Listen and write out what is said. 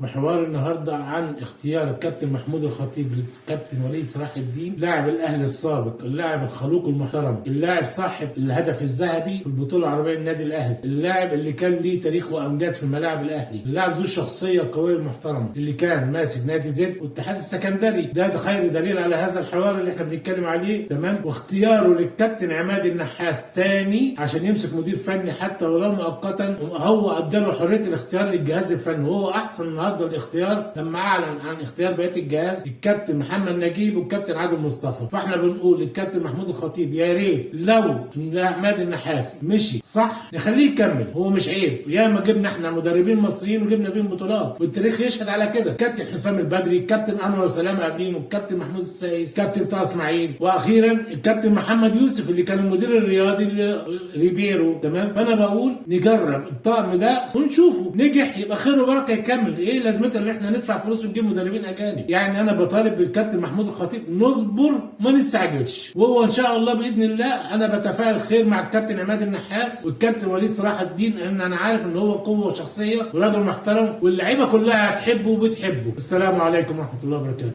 وحوار النهارده عن اختيار الكابتن محمود الخطيب للكابتن وليد صلاح الدين، لاعب الاهلي السابق، اللاعب الخلوق المحترم، اللاعب صاحب الهدف الذهبي في البطوله العربيه للنادي الاهلي، اللاعب اللي كان ليه تاريخ وامجاد في ملاعب الاهلي، اللاعب ذو الشخصيه القويه المحترمه اللي كان ماسك نادي زد والاتحاد السكندري. ده خير دليل على هذا الحوار اللي احنا بنتكلم عليه، تمام. واختياره للكابتن عماد النحاس تاني عشان يمسك مدير فني حتى ولو مؤقتا، هو اداله حريه الاختيار للجهاز الفني، وهو احسن النهارده الاختيار لما اعلن عن اختيار بقيه الجهاز الكابتن محمد نجيب والكابتن عادل مصطفى. فاحنا بنقول للكابتن محمود الخطيب يا ريت لو عماد النحاس مشي صح نخليه يكمل، هو مش عيب، ياما جبنا احنا مدربين مصريين وجبنا بيهم بطولات والتاريخ يشهد على كده. الكابتن حسام البدري، الكابتن انور سلامه قبلينه، الكابتن محمود السايس، الكابتن طه اسماعيل، واخيرا الكابتن محمد يوسف اللي كان المدير الرياضي ريبيرو، تمام. فانا بقول نجرب الطقم ده ونشوفه، نجح يبقى خير وبركه يكمل. ايه لازمتها ان احنا ندفع فلوس ونجيب مدربين اجانب؟ يعني انا بطالب بالكابتن محمود الخطيب نصبر ما نستعجلش، وهو ان شاء الله باذن الله انا بتفائل خير مع الكابتن عماد النحاس والكابتن وليد صلاح الدين، لان انا عارف ان هو قوه وشخصيه وراجل محترم واللعيبه كلها هتحبه وبتحبه. السلام عليكم ورحمه الله وبركاته.